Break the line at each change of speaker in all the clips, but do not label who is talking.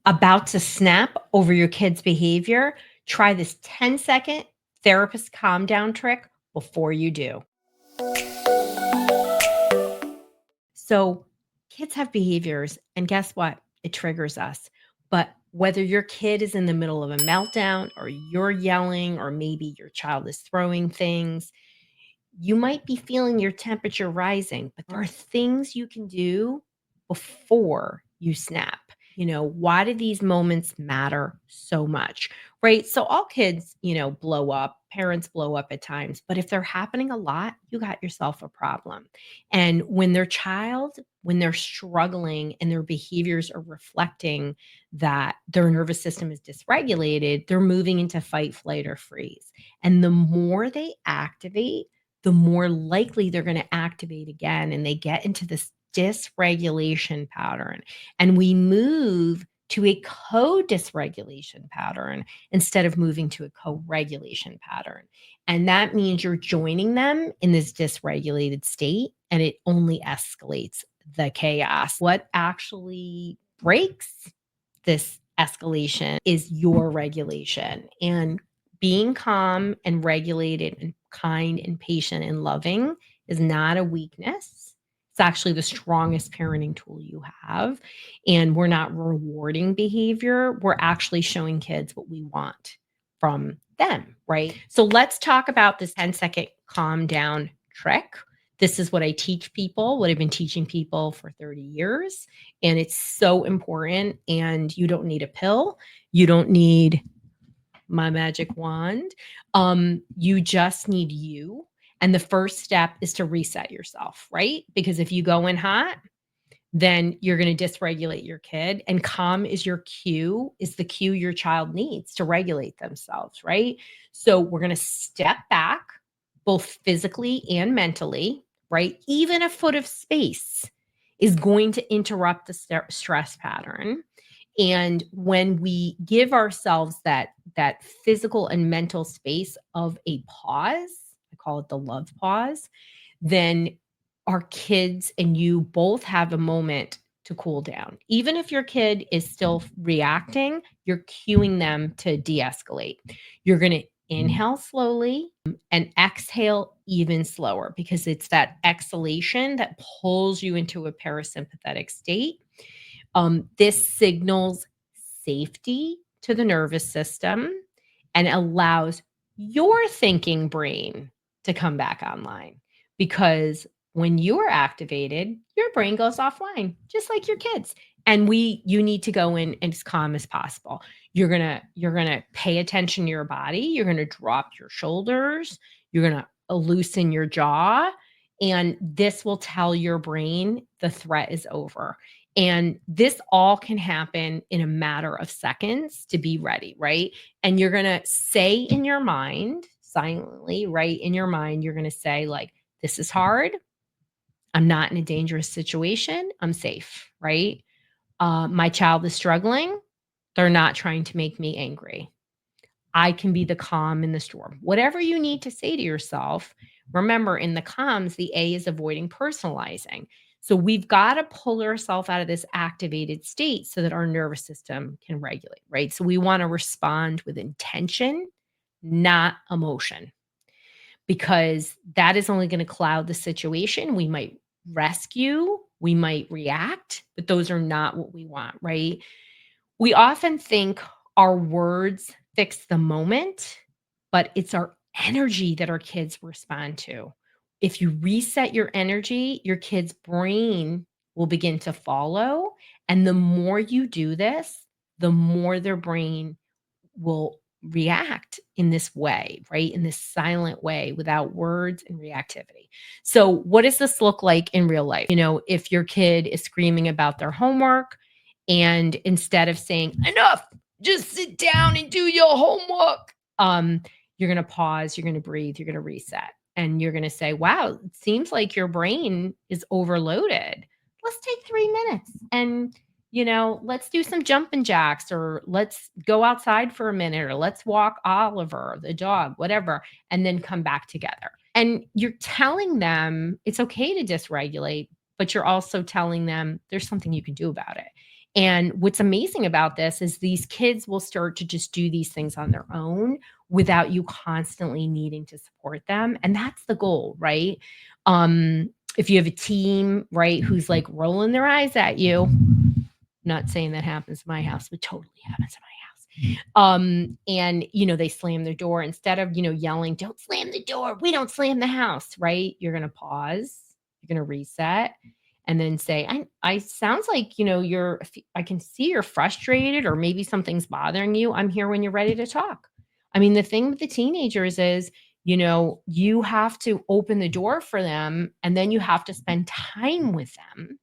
about to snap over your kid's behavior, try this 10-second therapist calm down trick before you do. So, kids have behaviors, and guess what? It triggers us. But whether your kid is in the middle of a meltdown or you're yelling, or maybe your child is throwing things, you might be feeling your temperature rising, but there are things you can do before you snap. Why do these moments matter so much? Right? So all kids, blow up, parents blow up at times, but if they're happening a lot, you got yourself a problem. And when they're struggling and their behaviors are reflecting that their nervous system is dysregulated, they're moving into fight, flight, or freeze. And the more they activate, the more likely they're going to activate again, and they get into this dysregulation pattern. And we move to a co-dysregulation pattern instead of moving to a co-regulation pattern. And that means you're joining them in this dysregulated state, and it only escalates the chaos. What actually breaks this escalation is your regulation. And being calm and regulated and kind and patient and loving is not a weakness. It's actually the strongest parenting tool you have. And we're not rewarding behavior. We're actually showing kids what we want from them, right? So let's talk about this 10-second calm down trick. This is what I teach people, what I've been teaching people for 30 years. And it's so important. And you don't need a pill. You don't need my magic wand. You just need you. And the first step is to reset yourself, right? Because if you go in hot, then you're going to dysregulate your kid. And calm is the cue your child needs to regulate themselves, right? So we're going to step back, both physically and mentally, right? Even a foot of space is going to interrupt the stress pattern. And when we give ourselves that physical and mental space of a pause, I call it the love pause, then our kids and you both have a moment to cool down. Even if your kid is still reacting, you're cueing them to de-escalate. You're going to inhale slowly and exhale even slower, because it's that exhalation that pulls you into a parasympathetic state. This signals safety to the nervous system and allows your thinking brain to come back online, because when you are activated, your brain goes offline, just like your kids. And you need to go in as calm as possible. You're gonna pay attention to your body. You're gonna drop your shoulders. You're gonna loosen your jaw, and this will tell your brain the threat is over. And this all can happen in a matter of seconds to be ready, right? And you're gonna say in your mind, silently, right? In your mind, you're gonna say, like, this is hard. I'm not in a dangerous situation. I'm safe, right? My child is struggling. They're not trying to make me angry. I can be the calm in the storm. Whatever you need to say to yourself, remember, in the comms, the A is avoiding personalizing. So we've got to pull ourselves out of this activated state so that our nervous system can regulate, right? So we want to respond with intention, not emotion, because that is only going to cloud the situation. We might rescue, we might react, but those are not what we want, right? We often think our words fix the moment, but it's our energy that our kids respond to. If you reset your energy, your kid's brain will begin to follow. And the more you do this, the more their brain will react in this way, right? In this silent way, without words and reactivity. So, what does this look like in real life? If your kid is screaming about their homework, and instead of saying, enough, just sit down and do your homework, you're going to pause, you're going to breathe, you're going to reset. And you're going to say, wow, it seems like your brain is overloaded. Let's take 3 minutes and let's do some jumping jacks, or let's go outside for a minute, or let's walk Oliver, the dog, whatever, and then come back together. And you're telling them it's okay to dysregulate, but you're also telling them there's something you can do about it. And what's amazing about this is these kids will start to just do these things on their own without you constantly needing to support them. And that's the goal, right? If you have a team, right, who's like rolling their eyes at you, not saying that happens in my house, but totally happens in my house. And they slam their door instead of, yelling, "Don't slam the door. We don't slam the house," right? You're gonna pause, you're gonna reset, and then say, I sounds like, I can see you're frustrated or maybe something's bothering you. I'm here when you're ready to talk. I mean, the thing with the teenagers is, you have to open the door for them and then you have to spend time with them.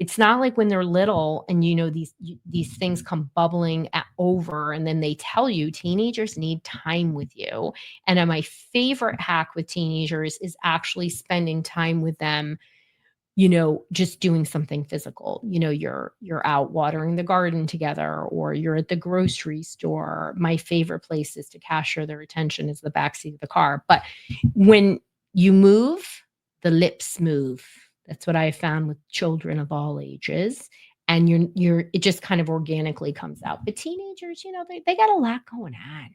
It's not like when they're little and these things come bubbling over and then they tell you teenagers need time with you. And my favorite hack with teenagers is actually spending time with them, just doing something physical. You're out watering the garden together or you're at the grocery store. My favorite place is to capture their attention is the backseat of the car. But when you move, the lips move. That's what I found with children of all ages. And it just kind of organically comes out. But teenagers, they got a lot going on.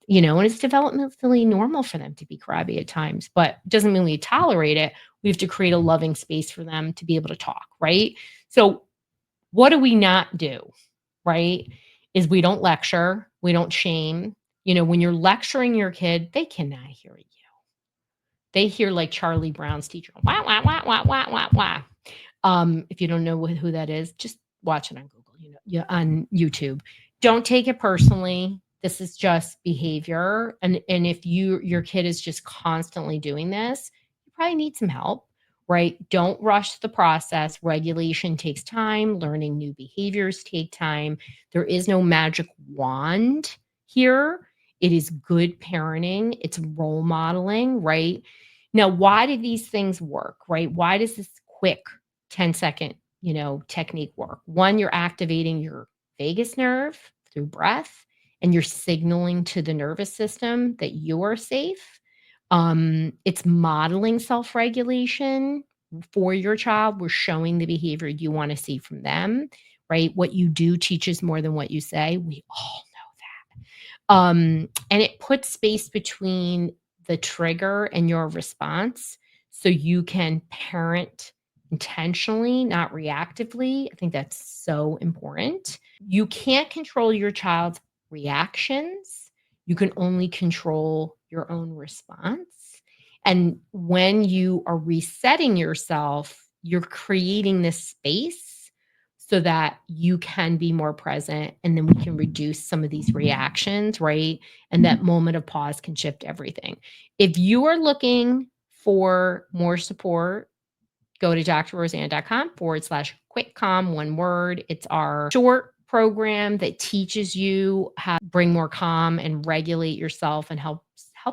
And it's developmentally normal for them to be crabby at times, but it doesn't mean we tolerate it. We have to create a loving space for them to be able to talk, right? So, what do we not do, right? Is we don't lecture, we don't shame. When you're lecturing your kid, they cannot hear you. They hear like Charlie Brown's teacher, wah, wah, wah, wah, wah, wah, wah. If you don't know who that is, just watch it on Google, yeah, on YouTube. Don't take it personally. This is just behavior. And if your kid is just constantly doing this, you probably need some help, right? Don't rush the process. Regulation takes time. Learning new behaviors take time. There is no magic wand here. It is good parenting. It's role modeling, right? Now, why do these things work, right? Why does this quick 10-second, technique work? One, you're activating your vagus nerve through breath, and you're signaling to the nervous system that you're safe. It's modeling self-regulation for your child. We're showing the behavior you want to see from them, right? What you do teaches more than what you say. We all know that. And it puts space between the trigger and your response so you can parent intentionally, not reactively. I think that's so important. You can't control your child's reactions. You can only control your own response. And when you are resetting yourself, you're creating this space so that you can be more present and then we can reduce some of these reactions, right? And that moment of pause can shift everything. If you are looking for more support, go to drroseann.com/quick calm, one word. It's our short program that teaches you how to bring more calm and regulate yourself and help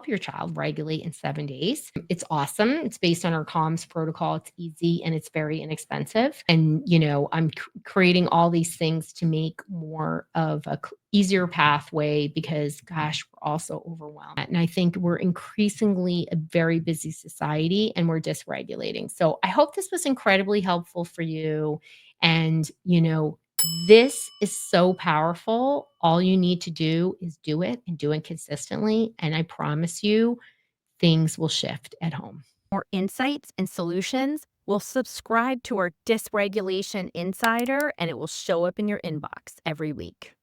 your child regulate in 7 days. It's awesome. It's based on our calms protocol. It's easy and it's very inexpensive. And I'm creating all these things to make more of a easier pathway because gosh, we're also overwhelmed. And I think we're increasingly a very busy society and we're dysregulating. So I hope this was incredibly helpful for you. And this is so powerful. All you need to do is do it and do it consistently. And I promise you, things will shift at home.
More insights and solutions, will subscribe to our Dysregulation Insider and it will show up in your inbox every week.